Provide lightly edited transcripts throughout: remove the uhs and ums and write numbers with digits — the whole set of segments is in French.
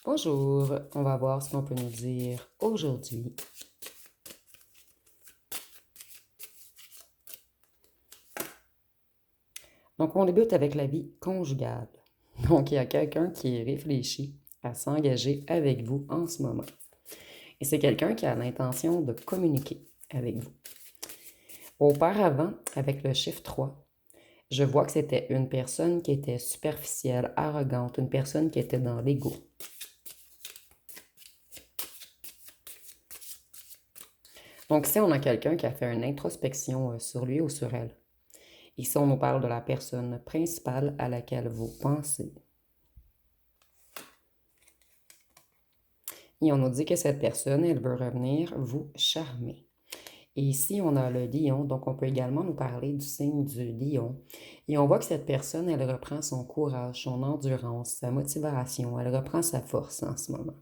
Bonjour, on va voir ce qu'on peut nous dire aujourd'hui. Donc, on débute avec la vie conjugale. Donc, il y a quelqu'un qui réfléchit à s'engager avec vous en ce moment. Et c'est quelqu'un qui a l'intention de communiquer avec vous. Auparavant, avec le chiffre 3, je vois que c'était une personne qui était superficielle, arrogante, une personne qui était dans l'ego. Donc, ici, on a quelqu'un qui a fait une introspection sur lui ou sur elle. Ici, on nous parle de la personne principale à laquelle vous pensez. Et on nous dit que cette personne, elle veut revenir vous charmer. Et ici, on a le lion, donc on peut également nous parler du signe du lion. Et on voit que cette personne, elle reprend son courage, son endurance, sa motivation, elle reprend sa force en ce moment.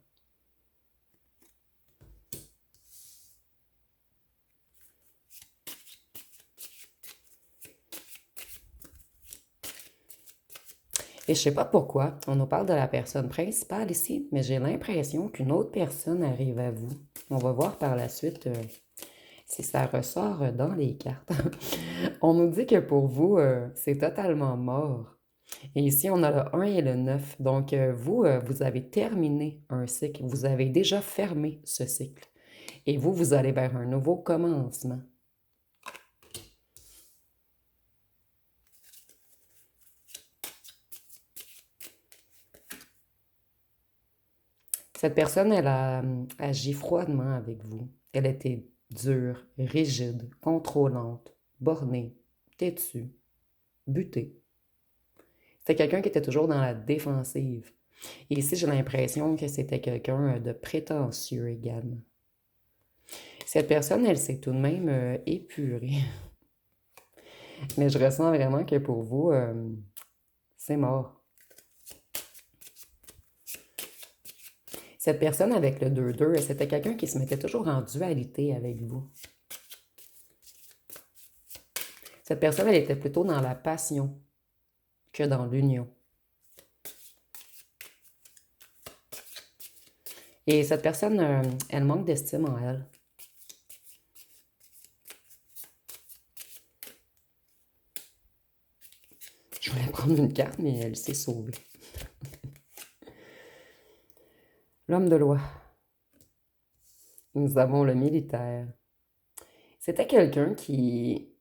Et je sais pas pourquoi, on nous parle de la personne principale ici, mais j'ai l'impression qu'une autre personne arrive à vous. On va voir par la suite si ça ressort dans les cartes. On nous dit que pour vous, c'est totalement mort. Et ici, on a le 1 et le 9. Donc, vous, vous avez terminé un cycle. Vous avez déjà fermé ce cycle. Et vous, vous allez vers un nouveau commencement. Cette personne, elle a agi froidement avec vous. Elle était dure, rigide, contrôlante, bornée, têtue, butée. C'était quelqu'un qui était toujours dans la défensive. Et ici, j'ai l'impression que c'était quelqu'un de prétentieux également. Cette personne, elle s'est tout de même épurée. Mais je ressens vraiment que pour vous, c'est mort. Cette personne avec le 2-2, c'était quelqu'un qui se mettait toujours en dualité avec vous. Cette personne, elle était plutôt dans la passion que dans l'union. Et cette personne, elle manque d'estime en elle. Je voulais prendre une carte, mais elle s'est sauvée. L'homme de loi. Nous avons le militaire. C'était quelqu'un qui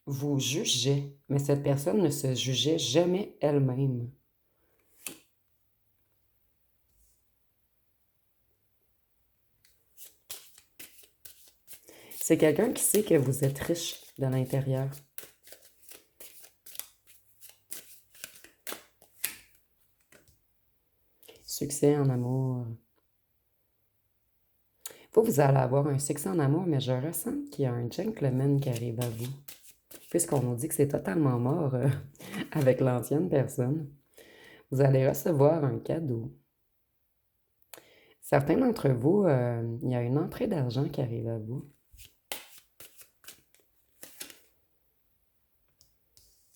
vous jugeait, mais cette personne ne se jugeait jamais elle-même. C'est quelqu'un qui sait que vous êtes riche de l'intérieur. Succès en amour. Vous allez avoir un succès en amour, mais je ressens qu'il y a un gentleman qui arrive à vous. Puisqu'on nous dit que c'est totalement mort avec l'ancienne personne. Vous allez recevoir un cadeau. Certains d'entre vous, il y a une entrée d'argent qui arrive à vous.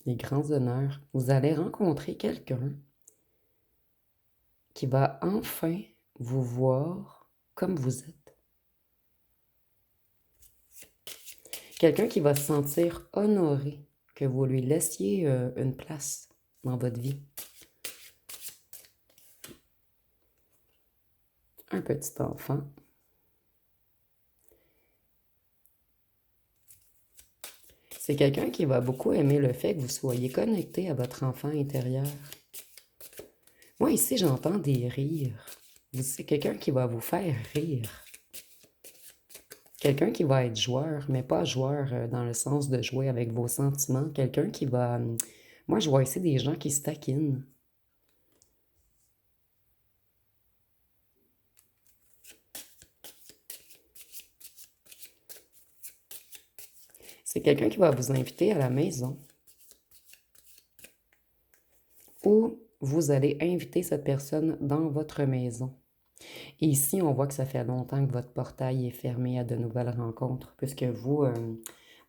Les grands honneurs. Vous allez rencontrer quelqu'un qui va enfin vous voir comme vous êtes. Quelqu'un qui va se sentir honoré que vous lui laissiez une place dans votre vie. Un petit enfant. C'est quelqu'un qui va beaucoup aimer le fait que vous soyez connecté à votre enfant intérieur. Moi, ici, j'entends des rires. C'est quelqu'un qui va vous faire rire. Quelqu'un qui va être joueur, mais pas joueur dans le sens de jouer avec vos sentiments. Quelqu'un qui va... Moi, je vois ici des gens qui se taquinent. C'est quelqu'un qui va vous inviter à la maison. Ou vous allez inviter cette personne dans votre maison. Et ici, on voit que ça fait longtemps que votre portail est fermé à de nouvelles rencontres, puisque vous,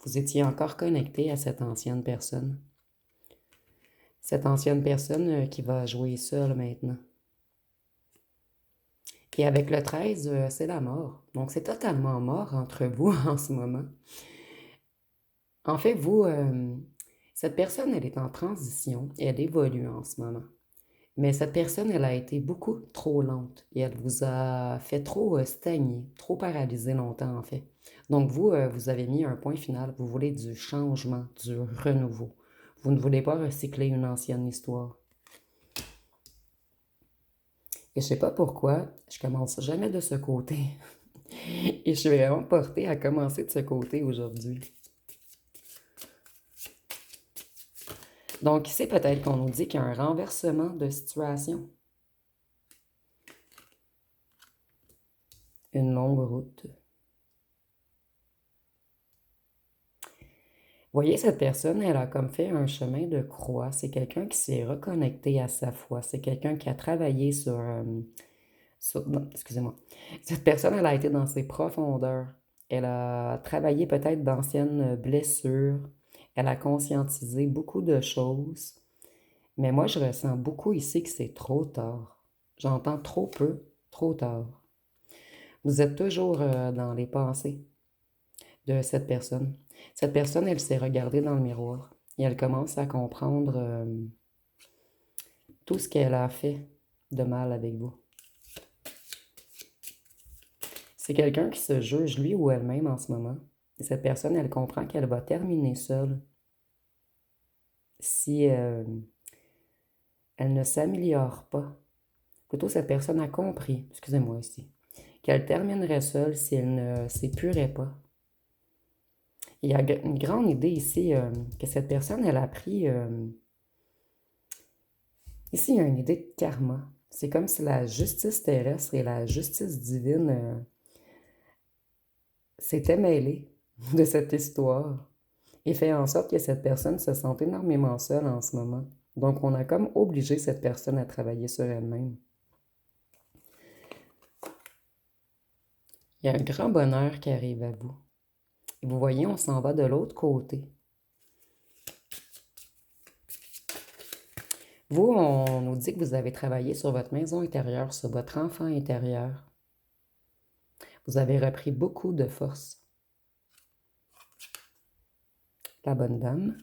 vous étiez encore connecté à cette ancienne personne. Cette ancienne personne qui va jouer seule maintenant. Et avec le 13, c'est la mort. Donc, c'est totalement mort entre vous en ce moment. En fait, vous, cette personne, elle est en transition et elle évolue en ce moment. Mais cette personne, elle a été beaucoup trop lente et elle vous a fait trop stagner, trop paralyser longtemps en fait. Donc vous, vous avez mis un point final. Vous voulez du changement, du renouveau. Vous ne voulez pas recycler une ancienne histoire. Et je sais pas pourquoi, je commence jamais de ce côté. Et je suis vraiment portée à commencer de ce côté aujourd'hui. Donc ici, peut-être qu'on nous dit qu'il y a un renversement de situation. Une longue route. Voyez, cette personne, elle a comme fait un chemin de croix. C'est quelqu'un qui s'est reconnecté à sa foi. C'est quelqu'un qui a travaillé non, excusez-moi. Cette personne, elle a été dans ses profondeurs. Elle a travaillé peut-être d'anciennes blessures. Elle a conscientisé beaucoup de choses. Mais moi, je ressens beaucoup ici que c'est trop tard. J'entends trop peu, trop tard. Vous êtes toujours dans les pensées de cette personne. Cette personne, elle s'est regardée dans le miroir et elle commence à comprendre tout ce qu'elle a fait de mal avec vous. C'est quelqu'un qui se juge lui ou elle-même en ce moment. Et cette personne, elle comprend qu'elle va terminer seule si elle ne s'améliore pas. Plutôt, cette personne a compris, excusez-moi ici, qu'elle terminerait seule si elle ne s'épurait pas. Il y a une grande idée ici que cette personne, elle a pris. Ici, il y a une idée de karma. C'est comme si la justice terrestre et la justice divine s'étaient mêlées de cette histoire et fait en sorte que cette personne se sent énormément seule en ce moment. Donc, on a comme obligé cette personne à travailler sur elle-même. Il y a un grand bonheur qui arrive à vous. Et vous voyez, on s'en va de l'autre côté. Vous, on nous dit que vous avez travaillé sur votre maison intérieure, sur votre enfant intérieur. Vous avez repris beaucoup de force. La bonne dame.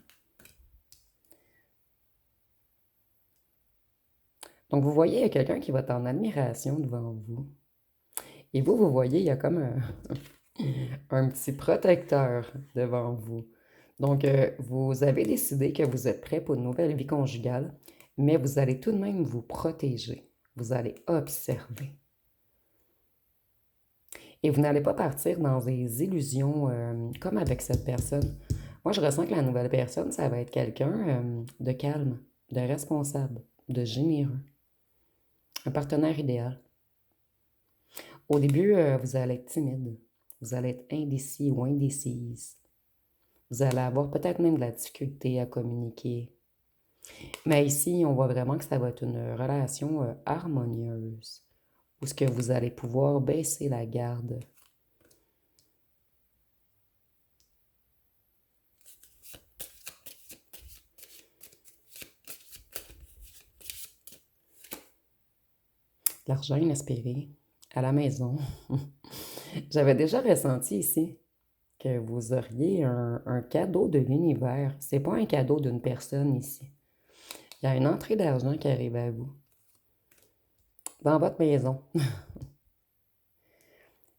Donc, vous voyez, il y a quelqu'un qui va être en admiration devant vous. Et vous, vous voyez, il y a comme un petit protecteur devant vous. Donc, vous avez décidé que vous êtes prêt pour une nouvelle vie conjugale, mais vous allez tout de même vous protéger. Vous allez observer. Et vous n'allez pas partir dans des illusions comme avec cette personne. Moi, je ressens que la nouvelle personne, ça va être quelqu'un de calme, de responsable, de généreux. Un partenaire idéal. Au début, vous allez être timide. Vous allez être indécis ou indécise. Vous allez avoir peut-être même de la difficulté à communiquer. Mais ici, on voit vraiment que ça va être une relation harmonieuse, où ce que vous allez pouvoir baisser la garde. L'argent inespéré à la maison. J'avais déjà ressenti ici que vous auriez un cadeau de l'univers. C'est pas un cadeau d'une personne ici. Il y a une entrée d'argent qui arrive à vous. Dans votre maison.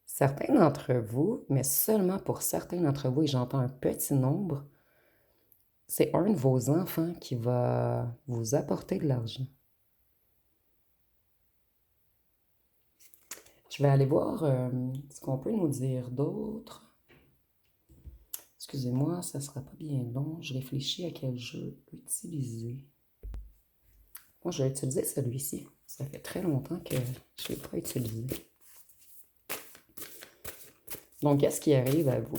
Certains d'entre vous, mais seulement pour certains d'entre vous, et j'entends un petit nombre, c'est un de vos enfants qui va vous apporter de l'argent. Je vais aller voir ce qu'on peut nous dire d'autre. Excusez-moi, ça ne sera pas bien long. Je réfléchis à quel jeu utiliser. Moi, je vais utiliser celui-ci. Ça fait très longtemps que je ne l'ai pas utilisé. Donc, qu'est-ce qui arrive à vous?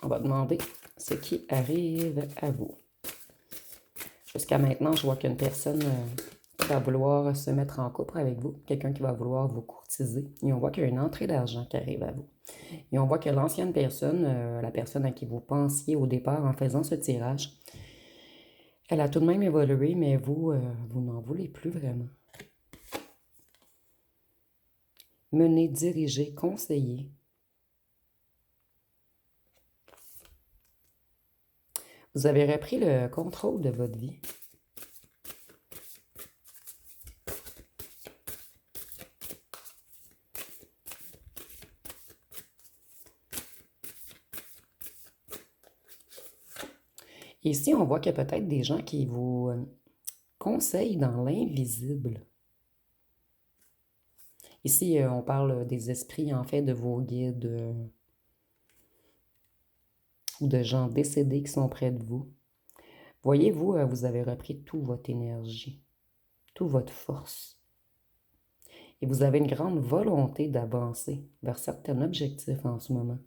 On va demander ce qui arrive à vous. Jusqu'à maintenant, je vois qu'une personne qui va vouloir se mettre en couple avec vous, quelqu'un qui va vouloir vous courtiser, et on voit qu'il y a une entrée d'argent qui arrive à vous. Et on voit que l'ancienne personne, la personne à qui vous pensiez au départ en faisant ce tirage, elle a tout de même évolué, mais vous, vous n'en voulez plus vraiment. mener, diriger, conseiller. Vous avez repris le contrôle de votre vie. Ici, on voit qu'il y a peut-être des gens qui vous conseillent dans l'invisible. Ici, on parle des esprits, en fait, de vos guides ou de gens décédés qui sont près de vous. Voyez-vous, vous avez repris toute votre énergie, toute votre force. Et vous avez une grande volonté d'avancer vers certains objectifs en ce moment.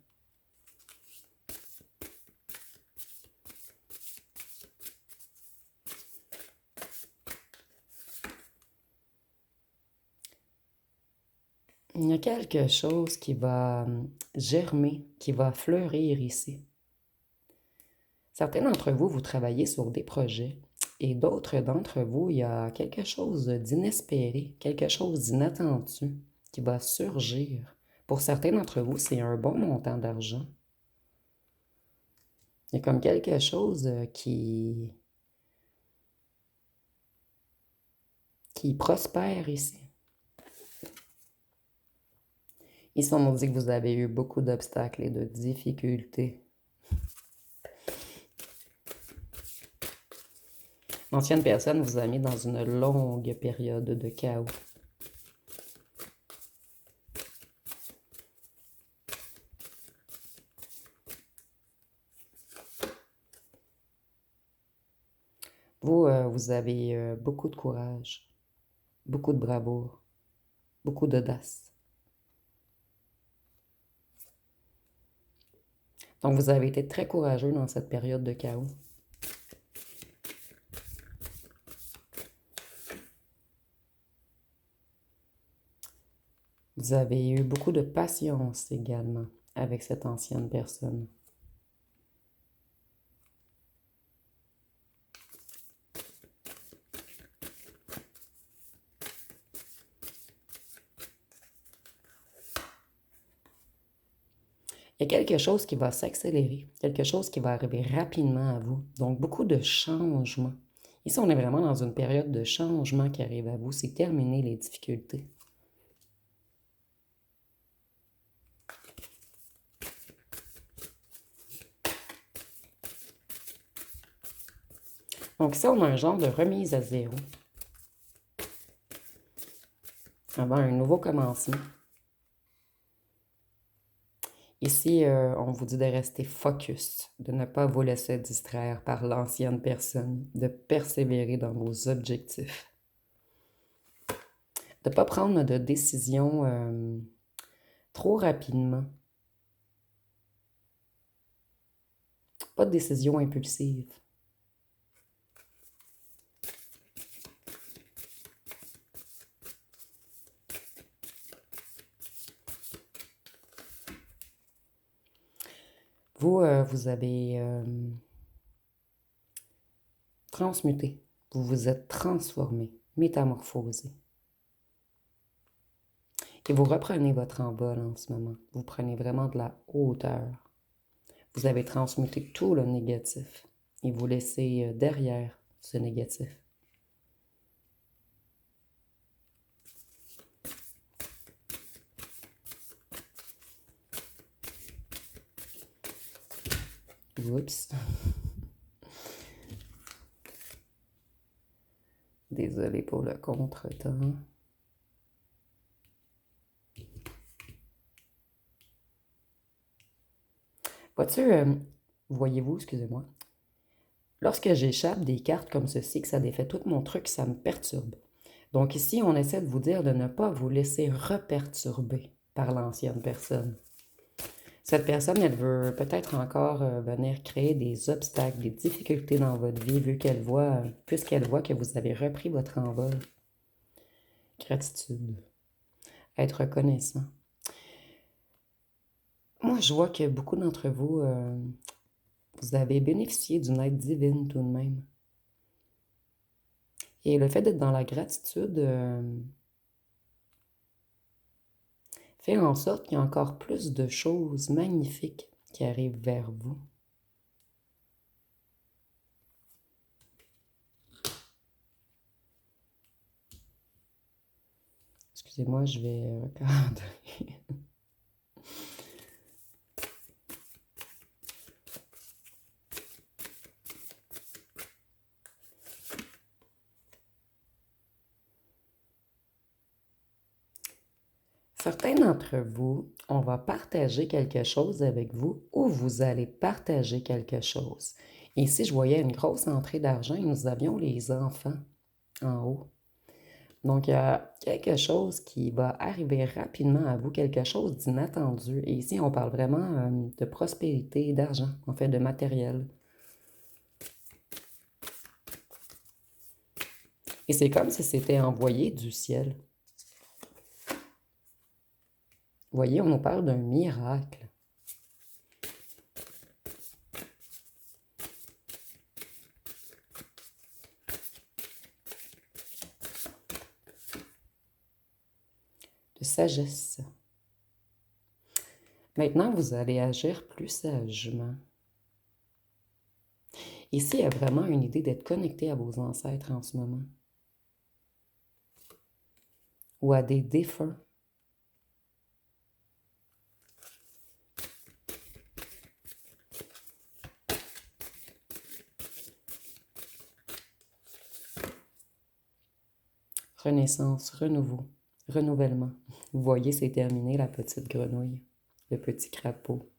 Il y a quelque chose qui va germer, qui va fleurir ici. Certains d'entre vous, vous travaillez sur des projets et d'autres d'entre vous, il y a quelque chose d'inespéré, quelque chose d'inattendu qui va surgir. Pour certains d'entre vous, c'est un bon montant d'argent. Il y a comme quelque chose qui prospère ici. Ici, on nous dit que vous avez eu beaucoup d'obstacles et de difficultés. L'ancienne personne vous a mis dans une longue période de chaos. Vous, vous avez beaucoup de courage, beaucoup de bravoure, beaucoup d'audace. Donc, vous avez été très courageux dans cette période de chaos. Vous avez eu beaucoup de patience également avec cette ancienne personne. Il y a quelque chose qui va s'accélérer, quelque chose qui va arriver rapidement à vous. Donc, beaucoup de changements. Ici, on est vraiment dans une période de changement qui arrive à vous. C'est terminer les difficultés. Donc, ici, on a un genre de remise à zéro. Avant un nouveau commencement. Ici, on vous dit de rester focus, de ne pas vous laisser distraire par l'ancienne personne, de persévérer dans vos objectifs, de ne pas prendre de décisions trop rapidement, pas de décisions impulsives. Vous, vous avez transmuté, vous vous êtes transformé, métamorphosé. Et vous reprenez votre envol en ce moment. Vous prenez vraiment de la hauteur. Vous avez transmuté tout le négatif et vous laissez derrière ce négatif. Oups. Désolée pour le contretemps. Voyez-vous, excusez-moi, lorsque j'échappe des cartes comme ceci, que ça défait tout mon truc, ça me perturbe. Donc ici, on essaie de vous dire de ne pas vous laisser reperturber par l'ancienne personne. Cette personne, elle veut peut-être encore venir créer des obstacles, des difficultés dans votre vie, puisqu'elle voit que vous avez repris votre envol. Gratitude. Être reconnaissant. Moi, je vois que beaucoup d'entre vous, vous avez bénéficié d'une aide divine tout de même. Et le fait d'être dans la gratitude, fait en sorte qu'il y a encore plus de choses magnifiques qui arrivent vers vous. Excusez-moi, je vais recadrer. Certains d'entre vous, on va partager quelque chose avec vous ou vous allez partager quelque chose. Ici, je voyais une grosse entrée d'argent et nous avions les enfants en haut. Donc, il y a quelque chose qui va arriver rapidement à vous, quelque chose d'inattendu. Et ici, on parle vraiment de prospérité, d'argent, en fait, de matériel. Et c'est comme si c'était envoyé du ciel. Vous voyez, on nous parle d'un miracle. De sagesse. Maintenant, vous allez agir plus sagement. Ici, il y a vraiment une idée d'être connecté à vos ancêtres en ce moment. Ou à des défunts. Renaissance, renouveau, renouvellement. Vous voyez, c'est terminé la petite grenouille, le petit crapaud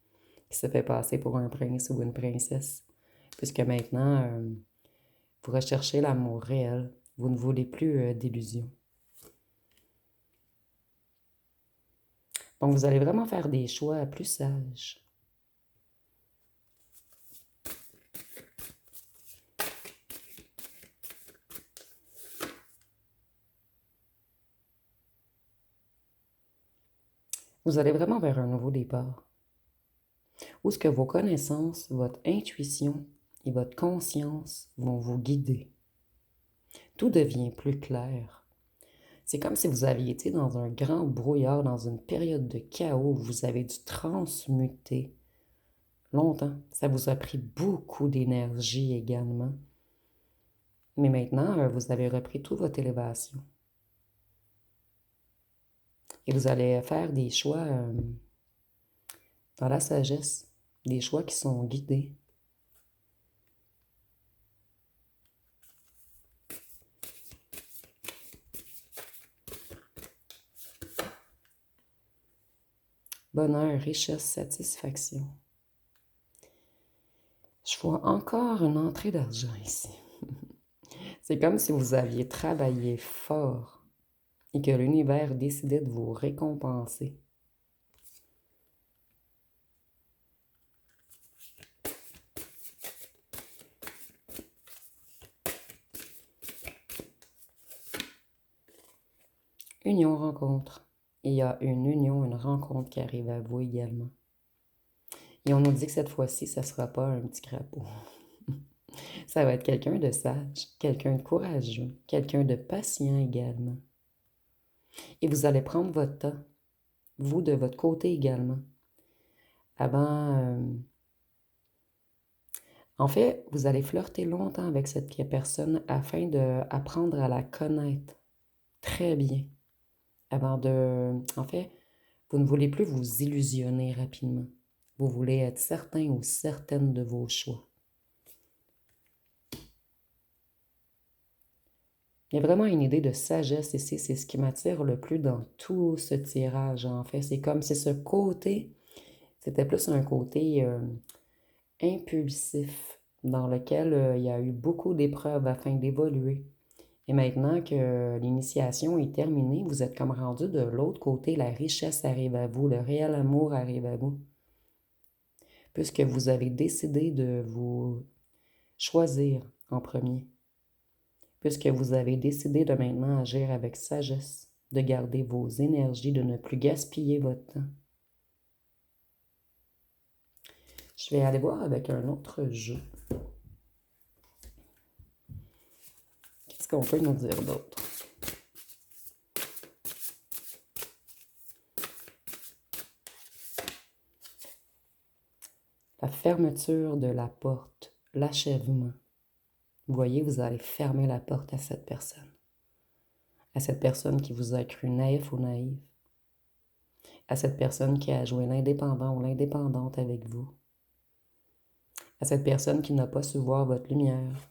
qui se fait passer pour un prince ou une princesse. Puisque maintenant, vous recherchez l'amour réel. Vous ne voulez plus d'illusions. Donc, vous allez vraiment faire des choix plus sages. Vous allez vraiment vers un nouveau départ. Où est-ce que vos connaissances, votre intuition et votre conscience vont vous guider. Tout devient plus clair. C'est comme si vous aviez été dans un grand brouillard, dans une période de chaos où vous avez dû transmuter longtemps. Ça vous a pris beaucoup d'énergie également. Mais maintenant, vous avez repris toute votre élévation. Et vous allez faire des choix dans la sagesse, des choix qui sont guidés. Bonheur, richesse, satisfaction. Je vois encore une entrée d'argent ici. C'est comme si vous aviez travaillé fort et que l'univers décidait de vous récompenser. Union, rencontre. Il y a une union, une rencontre qui arrive à vous également. Et on nous dit que cette fois-ci, ça ne sera pas un petit crapaud. Ça va être quelqu'un de sage, quelqu'un de courageux, quelqu'un de patient également. Et vous allez prendre votre temps, vous de votre côté également. Avant, en fait, vous allez flirter longtemps avec cette personne afin d'apprendre à la connaître très bien. Avant de... En fait, vous ne voulez plus vous illusionner rapidement. Vous voulez être certain ou certaine de vos choix. Il y a vraiment une idée de sagesse ici, c'est ce qui m'attire le plus dans tout ce tirage, en fait. C'est comme si ce côté, c'était plus un côté impulsif, dans lequel il y a eu beaucoup d'épreuves afin d'évoluer. Et maintenant que l'initiation est terminée, vous êtes comme rendu de l'autre côté, la richesse arrive à vous, le réel amour arrive à vous. Puisque vous avez décidé de vous choisir en premier. Puisque vous avez décidé de maintenant agir avec sagesse, de garder vos énergies, de ne plus gaspiller votre temps. Je vais aller voir avec un autre jeu. Qu'est-ce qu'on peut nous dire d'autre? La fermeture de la porte, l'achèvement. Vous voyez, vous allez fermer la porte à cette personne. À cette personne qui vous a cru naïf ou naïve. À cette personne qui a joué l'indépendant ou l'indépendante avec vous. À cette personne qui n'a pas su voir votre lumière.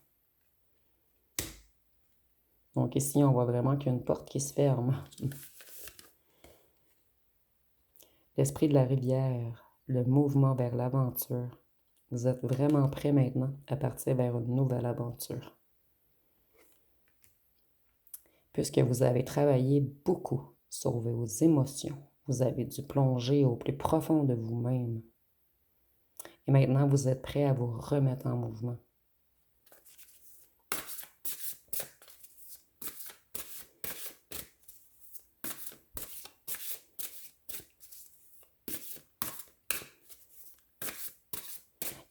Donc ici, on voit vraiment qu'il y a une porte qui se ferme. L'esprit de la rivière, le mouvement vers l'aventure. Vous êtes vraiment prêt maintenant à partir vers une nouvelle aventure. Puisque vous avez travaillé beaucoup sur vos émotions, vous avez dû plonger au plus profond de vous-même. Et maintenant, vous êtes prêt à vous remettre en mouvement.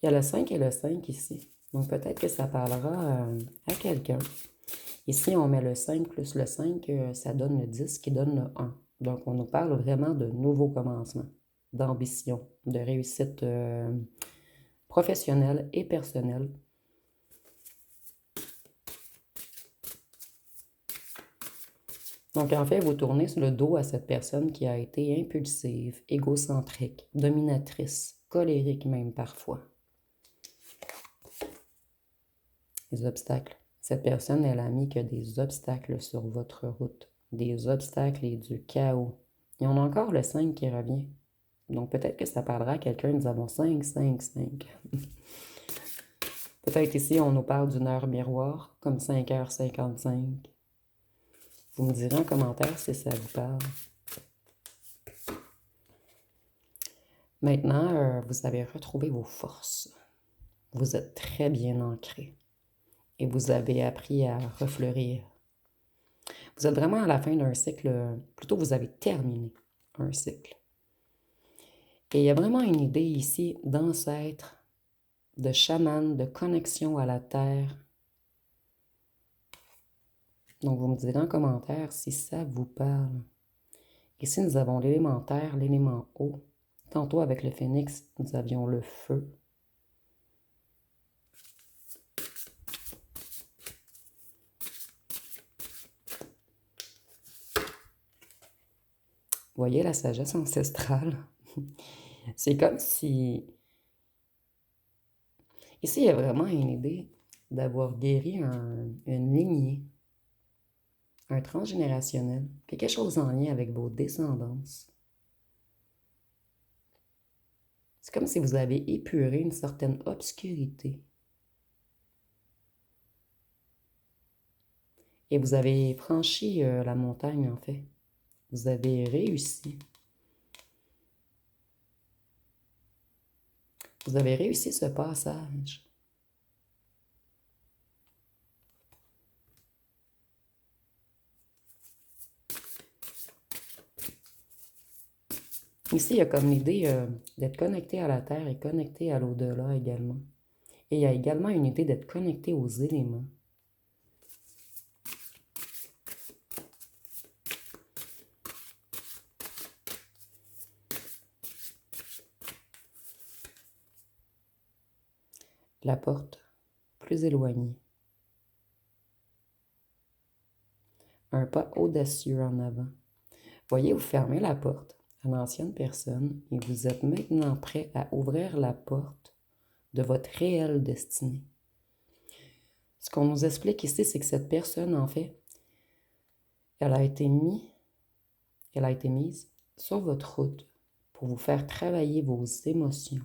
Il y a le 5 et le 5 ici. Donc peut-être que ça parlera à quelqu'un. Ici, on met le 5 plus le 5, ça donne le 10 qui donne le 1. Donc on nous parle vraiment de nouveaux commencements, d'ambition, de réussite professionnelle et personnelle. Donc en fait, vous tournez sur le dos à cette personne qui a été impulsive, égocentrique, dominatrice, colérique même parfois. Les obstacles. Cette personne, elle a mis que des obstacles sur votre route. Des obstacles et du chaos. Et on a encore le 5 qui revient. Donc peut-être que ça parlera à quelqu'un, nous avons 5, 5, 5. Peut-être ici, on nous parle d'une heure miroir, comme 5h55. Vous me direz en commentaire si ça vous parle. Maintenant, vous avez retrouvé vos forces. Vous êtes très bien ancré. Et vous avez appris à refleurir. Vous êtes vraiment à la fin d'un cycle, plutôt vous avez terminé un cycle. Et il y a vraiment une idée ici d'ancêtre, de chaman, de connexion à la terre. Donc vous me direz en commentaire si ça vous parle. Ici nous avons l'élémentaire, l'élément eau. Tantôt avec le phénix, nous avions le feu. Vous voyez la sagesse ancestrale? C'est comme si... Ici, il y a vraiment une idée d'avoir guéri une lignée, un transgénérationnel, quelque chose en lien avec vos descendances. C'est comme si vous avez épuré une certaine obscurité. Et vous avez franchi la montagne, en fait. Vous avez réussi. Vous avez réussi ce passage. Ici, il y a comme l'idée d'être connecté à la Terre et connecté à l'au-delà également. Et il y a également une idée d'être connecté aux éléments. La porte, plus éloignée. Un pas audacieux en avant. Voyez, vous fermez la porte à l'ancienne personne et vous êtes maintenant prêt à ouvrir la porte de votre réelle destinée. Ce qu'on nous explique ici, c'est que cette personne, en fait, elle a été mise sur votre route pour vous faire travailler vos émotions.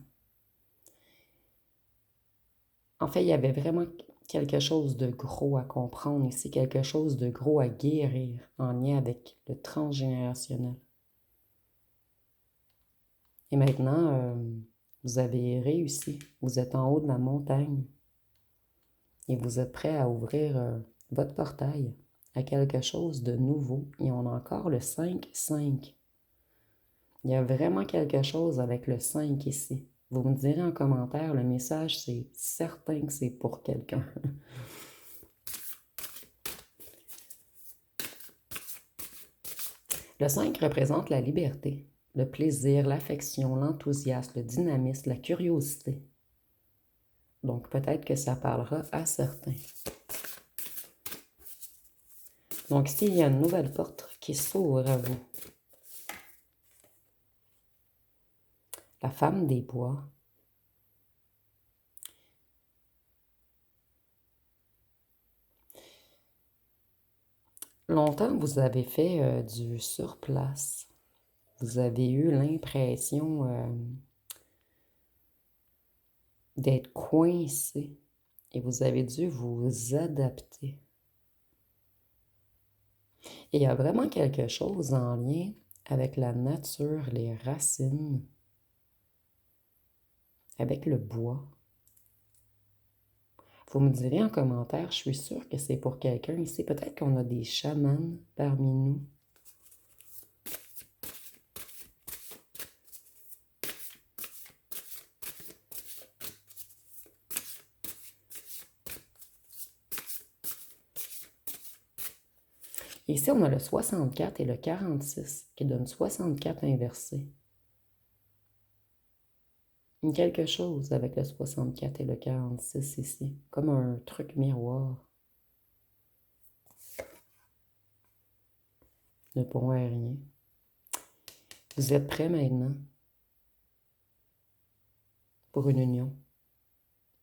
En fait, il y avait vraiment quelque chose de gros à comprendre ici, quelque chose de gros à guérir en lien avec le transgénérationnel. Et maintenant, vous avez réussi. Vous êtes en haut de la montagne et vous êtes prêt à ouvrir votre portail à quelque chose de nouveau. Et on a encore le 5-5. Il y a vraiment quelque chose avec le 5 ici. Vous me direz en commentaire, le message, c'est certain que c'est pour quelqu'un. Le 5 représente la liberté. le plaisir, l'affection, l'enthousiasme, le dynamisme, la curiosité. Donc peut-être que ça parlera à certains. Donc ici, il y a une nouvelle porte qui s'ouvre à vous. La femme des bois. Longtemps, vous avez fait du surplace. Vous avez eu l'impression d'être coincé et vous avez dû vous adapter. Et il y a vraiment quelque chose en lien avec la nature, les racines, avec le bois. Vous me direz en commentaire, je suis sûre que c'est pour quelqu'un ici. Peut-être qu'on a des chamans parmi nous. Ici, on a le 64 et le 46 qui donnent 64 inversés. Il y a quelque chose avec le 64 et le 46 ici, comme un truc miroir. Ne pont aérien. Vous êtes prêts maintenant pour une union,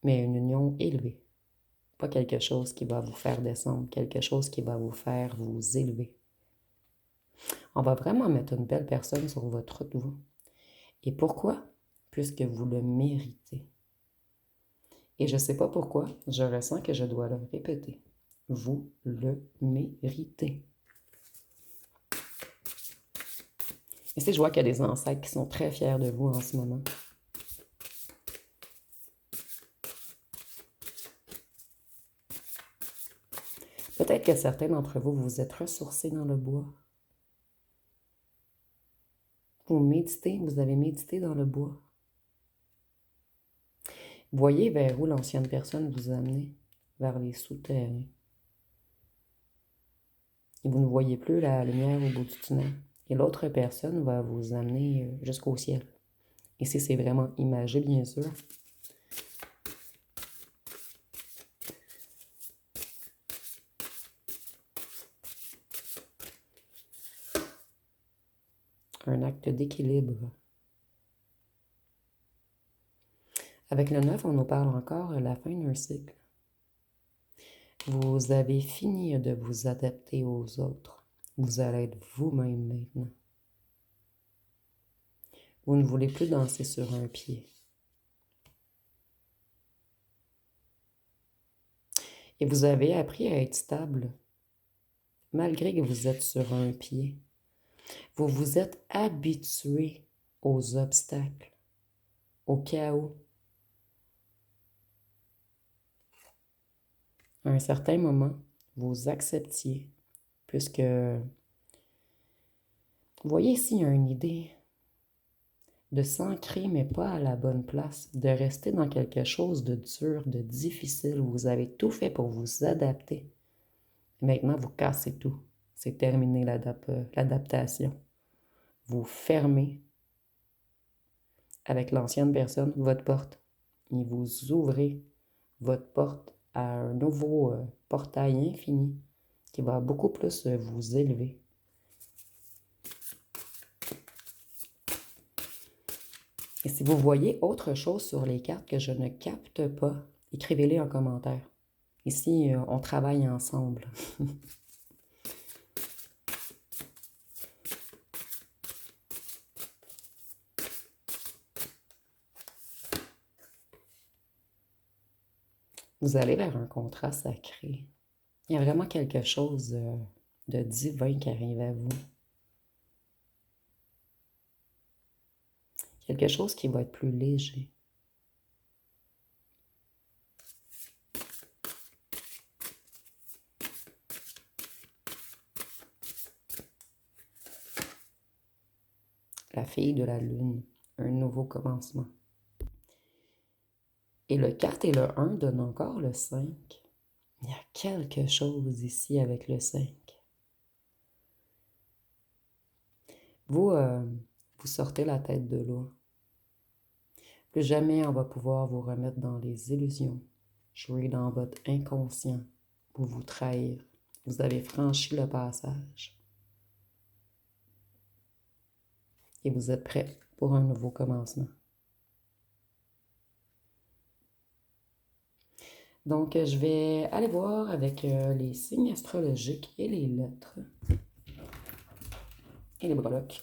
mais une union élevée. Pas quelque chose qui va vous faire descendre, quelque chose qui va vous faire vous élever. On va vraiment mettre une belle personne sur votre route, vous. Et pourquoi? Puisque vous le méritez. Et je ne sais pas pourquoi, je ressens que je dois le répéter. Vous le méritez. Et si je vois qu'il y a des ancêtres qui sont très fiers de vous en ce moment. Peut-être que certains d'entre vous, vous êtes ressourcés dans le bois. Vous méditez, vous avez médité dans le bois. Voyez vers où l'ancienne personne vous a amené, vers les souterrains. Et vous ne voyez plus la lumière au bout du tunnel. Et l'autre personne va vous amener jusqu'au ciel. Ici, c'est vraiment imagé, bien sûr. Un acte d'équilibre. Avec le 9, on nous parle encore de la fin d'un cycle. Vous avez fini de vous adapter aux autres. Vous allez être vous-même maintenant. Vous ne voulez plus danser sur un pied. Et vous avez appris à être stable, malgré que vous êtes sur un pied. Vous vous êtes habitué aux obstacles, au chaos. À un certain moment, vous acceptiez, puisque, vous voyez ici, il y a une idée de s'ancrer, mais pas à la bonne place, de rester dans quelque chose de dur, de difficile. Vous avez tout fait pour vous adapter. Maintenant, vous cassez tout. C'est terminé l'adaptation. Vous fermez avec l'ancienne personne votre porte et vous ouvrez votre porte à un nouveau portail infini qui va beaucoup plus vous élever. Et si vous voyez autre chose sur les cartes que je ne capte pas, écrivez-les en commentaire. Ici, on travaille ensemble. Vous allez vers un contrat sacré. Il y a vraiment quelque chose de divin qui arrive à vous. Quelque chose qui va être plus léger. La fille de la lune, un nouveau commencement. Et le 4 et le 1 donnent encore le 5. Il y a quelque chose ici avec le 5. Vous Vous sortez la tête de l'eau. Plus jamais on va pouvoir vous remettre dans les illusions, jouer dans votre inconscient ou vous trahir. Vous avez franchi le passage. Et vous êtes prêt pour un nouveau commencement. Donc, je vais aller voir avec les signes astrologiques et les lettres. Et les breloques.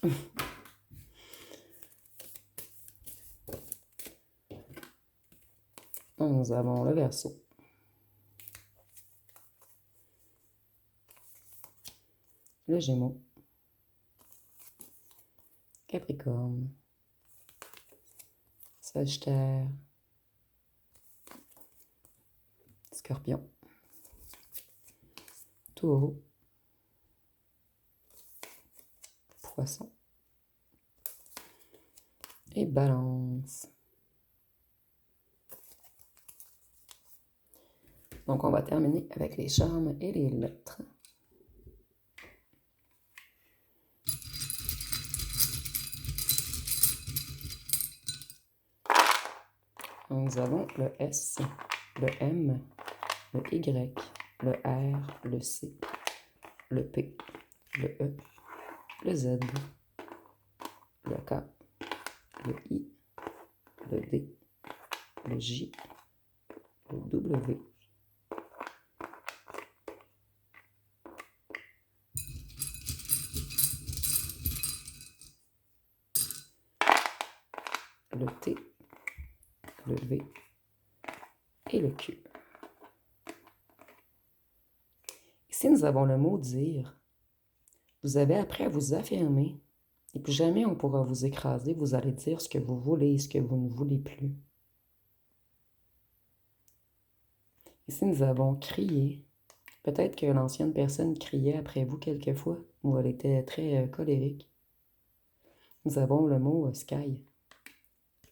Nous avons le Verseau. Le Gémeaux. Capricorne. Sagittaire. Scorpion. Taureau. Poisson. Et Balance. Donc, on va terminer avec les charmes et les lettres. Nous avons le S, le M, le Y, le R, le C, le P, le E, le Z, le K, le I, le D, le J, le W, le T, le V et le Q. Ici, nous avons le mot dire. Vous avez appris à vous affirmer et plus jamais on pourra vous écraser. Vous allez dire ce que vous voulez et ce que vous ne voulez plus. Ici, nous avons crié. Peut-être que l'ancienne personne criait après vous quelquefois ou elle était très colérique. Nous avons le mot sky,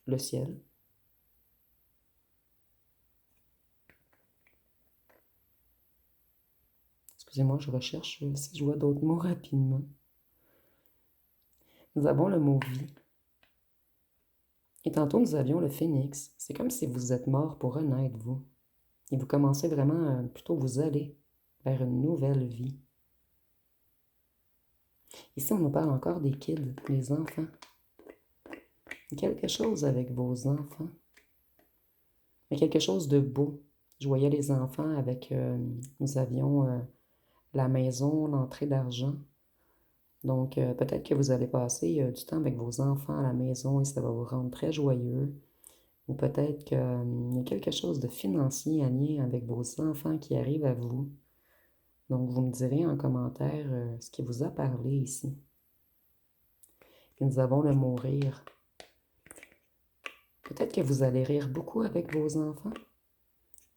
le ciel. Excusez-moi, je recherche si je vois d'autres mots rapidement. Nous avons le mot vie. Et tantôt, nous avions le phénix. C'est comme si vous êtes mort pour renaître, vous. Et vous commencez vraiment, plutôt vous aller vers une nouvelle vie. Ici, on nous parle encore des kids, les enfants. Quelque chose avec vos enfants. Mais quelque chose de beau. Je voyais les enfants avec, nous avions la maison, l'entrée d'argent. Donc, peut-être que vous allez passer du temps avec vos enfants à la maison et ça va vous rendre très joyeux. Ou peut-être qu'il y a quelque chose de financier en lien avec vos enfants qui arrive à vous. Donc, vous me direz en commentaire ce qui vous a parlé ici. Et nous avons le mot rire. Peut-être que vous allez rire beaucoup avec vos enfants.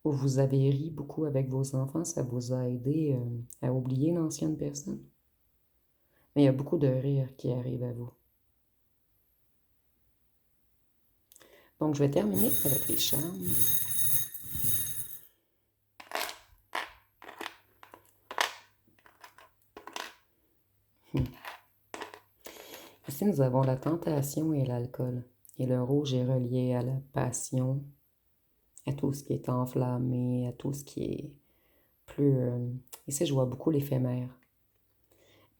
Ou vous avez ri beaucoup avec vos enfants. Ça vous a aidé à oublier l'ancienne personne. Mais il y a beaucoup de rire qui arrive à vous. Donc, je vais terminer avec les charmes. Ici, nous avons la tentation et l'alcool. Et le rouge est relié à la passion, à tout ce qui est enflammé, à tout ce qui est plus... Ici, je vois beaucoup l'éphémère.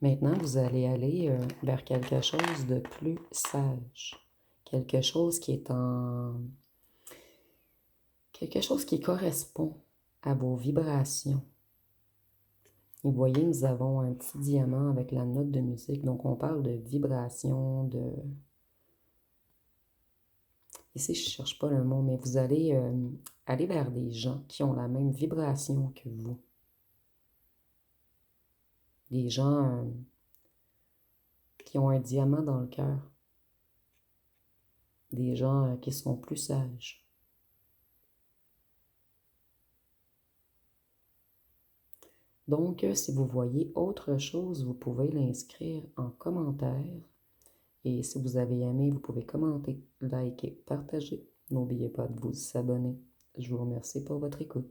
Maintenant, vous allez aller vers quelque chose de plus sage. Quelque chose qui est en... Quelque chose qui correspond à vos vibrations. Et vous voyez, nous avons un petit diamant avec la note de musique. Donc, on parle de vibration, de... Ici, je ne cherche pas le mot, mais vous allez aller vers des gens qui ont la même vibration que vous. Des gens qui ont un diamant dans le cœur. Des gens qui sont plus sages. Donc, si vous voyez autre chose, vous pouvez l'inscrire en commentaire. Et si vous avez aimé, vous pouvez commenter, liker, partager. N'oubliez pas de vous abonner. Je vous remercie pour votre écoute.